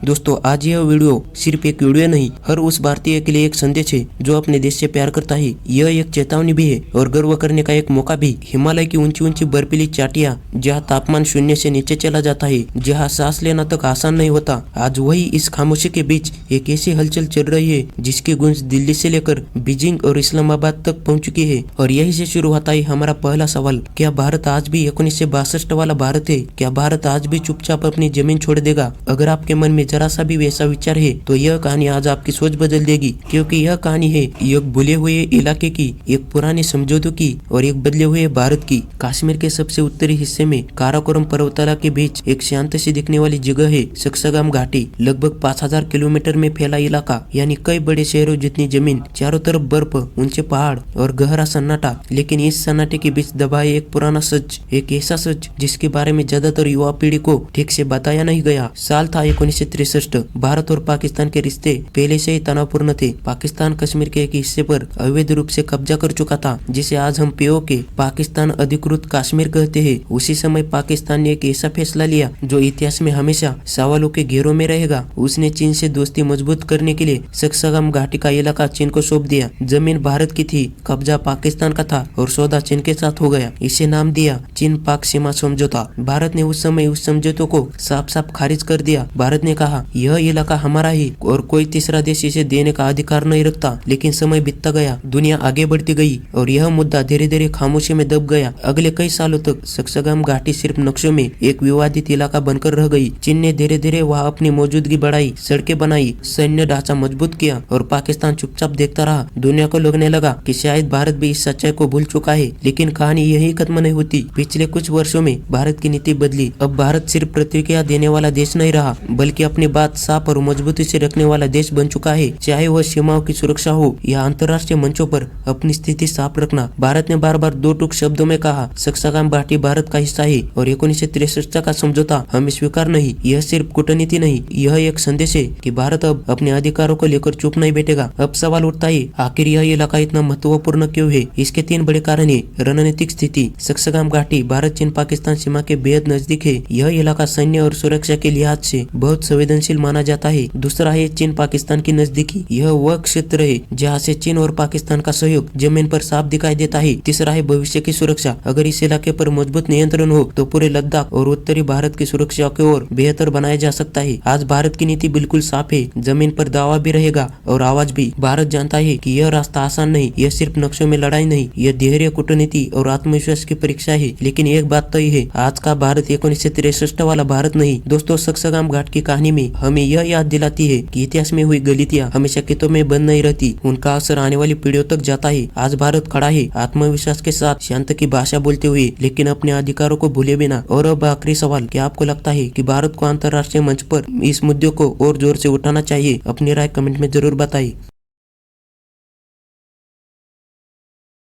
दोस्तों आज यह वीडियो सिर्फ एक वीडियो नहीं, हर उस भारतीय के लिए एक संदेश है जो अपने देश से प्यार करता है। यह एक चेतावनी भी है और गर्व करने का एक मौका भी। हिमालय की ऊंची ऊंची बर्फीली चोटियां, जहां तापमान शून्य से नीचे चला जाता है, जहां सांस लेना तक आसान नहीं होता, आज वही इस खामोशी के बीच एक ऐसी हलचल चल रही है जिसकी गूंज दिल्ली से लेकर बीजिंग और इस्लामाबाद तक पहुंच चुकी है। और यही से शुरू होता है हमारा पहला सवाल, क्या भारत आज भी 1962 वाला भारत है? क्या भारत आज भी चुपचाप अपनी जमीन छोड़ देगा? अगर आपके मन में जरा सा भी वैसा विचार है तो यह कहानी आज आपकी सोच बदल देगी, क्योंकि यह कहानी है एक भूले हुए इलाके की, एक पुराने समझौतों की और एक बदले हुए भारत की। कश्मीर के सबसे उत्तरी हिस्से में काराकोरम पर्वतमाला के बीच एक शांत सी दिखने वाली जगह है सक्सगाम घाटी। लगभग 5000 किलोमीटर में फैला इलाका, यानी कई बड़े शहरों जितनी जमीन, चारों तरफ बर्फ, ऊंचे पहाड़ और गहरा सन्नाटा। लेकिन इस सन्नाटे के बीच दबा है एक पुराना सच, एक ऐसा सच जिसके बारे में ज्यादातर युवा पीढ़ी को ठीक से बताया नहीं गया। साल था 1963। भारत और पाकिस्तान के रिश्ते पहले से ही तनावपूर्ण थे। पाकिस्तान कश्मीर के एक हिस्से पर अवैध रूप से कब्जा कर चुका था, जिसे आज हम पीओके पाकिस्तान अधिकृत कश्मीर कहते हैं। उसी समय पाकिस्तान ने एक ऐसा फैसला लिया जो इतिहास में हमेशा सवालों के घेरों में रहेगा। उसने चीन से दोस्ती मजबूत करने के लिए सक्सगाम घाटी का इलाका चीन को सौंप दिया। जमीन भारत की थी, कब्जा पाकिस्तान का था और सौदा चीन के साथ हो गया। इसे नाम दिया चीन पाक सीमा समझौता। भारत ने उस समय उस समझौते को साफ साफ खारिज कर दिया। भारत ने कहा यह इलाका हमारा ही और कोई तीसरा देश इसे देने का अधिकार नहीं रखता। लेकिन समय बीतता गया, दुनिया आगे बढ़ती गई और यह मुद्दा धीरे धीरे खामोशी में दब गया। अगले कई सालों तक सक्सगाम घाटी सिर्फ नक्शों में एक विवादित इलाका बनकर रह गई। चीन ने धीरे धीरे वहाँ अपनी मौजूदगी बढ़ाई, सड़कें बनाई, सैन्य ढांचा मजबूत किया और पाकिस्तान चुपचाप देखता रहा। दुनिया को लगने लगा कि शायद भारत भी इस सच्चाई को भूल चुका है। लेकिन कहानी यही खत्म नहीं होती। पिछले कुछ वर्षों में भारत की नीति बदली। अब भारत सिर्फ प्रतिक्रिया देने वाला देश नहीं रहा, बल्कि अपनी बात साफ और मजबूती से रखने वाला देश बन चुका है। चाहे वह सीमाओं की सुरक्षा हो या अंतर्राष्ट्रीय मंचों पर अपनी स्थिति साफ रखना। भारत ने बार बार दो टूक शब्दों में कहा सक्सगाम घाटी भारत का हिस्सा है और 1963 का समझौता हमें स्वीकार नहीं। यह सिर्फ कूटनीति नहीं, यह एक संदेश है कि भारत अब अपने अधिकारों को लेकर चुप नहीं बैठेगा। अब सवाल उठता है, आखिर यह इलाका इतना महत्वपूर्ण क्यों है? इसके 3 बड़े कारण है। रणनीतिक स्थिति, सक्सगाम घाटी भारत चीन पाकिस्तान सीमा के बेहद नजदीक है। यह इलाका सैन्य और सुरक्षा के लिहाज से बहुत संवेदनशील माना जाता है। दूसरा है चीन पाकिस्तान की नजदीकी। यह वह क्षेत्र है जहाँ से चीन और पाकिस्तान का सहयोग जमीन पर साफ दिखाई देता है। तीसरा है भविष्य की सुरक्षा। अगर इस इलाके पर मजबूत नियंत्रण हो तो पूरे लद्दाख और उत्तरी भारत की सुरक्षा की ओर बेहतर बनाया जा सकता है। आज भारत की नीति बिल्कुल साफ है, जमीन पर दावा भी रहेगा और आवाज भी। भारत जानता है कि यह रास्ता आसान नहीं, यह सिर्फ नक्शों में लड़ाई नहीं, यह धैर्य, कूटनीति और आत्मविश्वास की परीक्षा है। लेकिन एक बात तय है, आज का भारत 1963 वाला भारत नहीं। दोस्तों, सक्सगाम घाट की कहानी में हमें यह याद दिलाती है कि इतिहास में हुई गलतियां हमेशा कितों में बंद नहीं रहती, उनका असर आने वाली पीढ़ियों तक जाता है। आज भारत खड़ा है आत्मविश्वास के साथ, शांत की भाषा बोलते हुए, लेकिन अपने अधिकारों को भूले बिना। और अब आखिरी सवाल, क्या आपको लगता है कि भारत को अंतर्राष्ट्रीय मंच पर इस मुद्दे को और जोर से उठाना चाहिए? अपनी राय कमेंट में जरूर बताइए।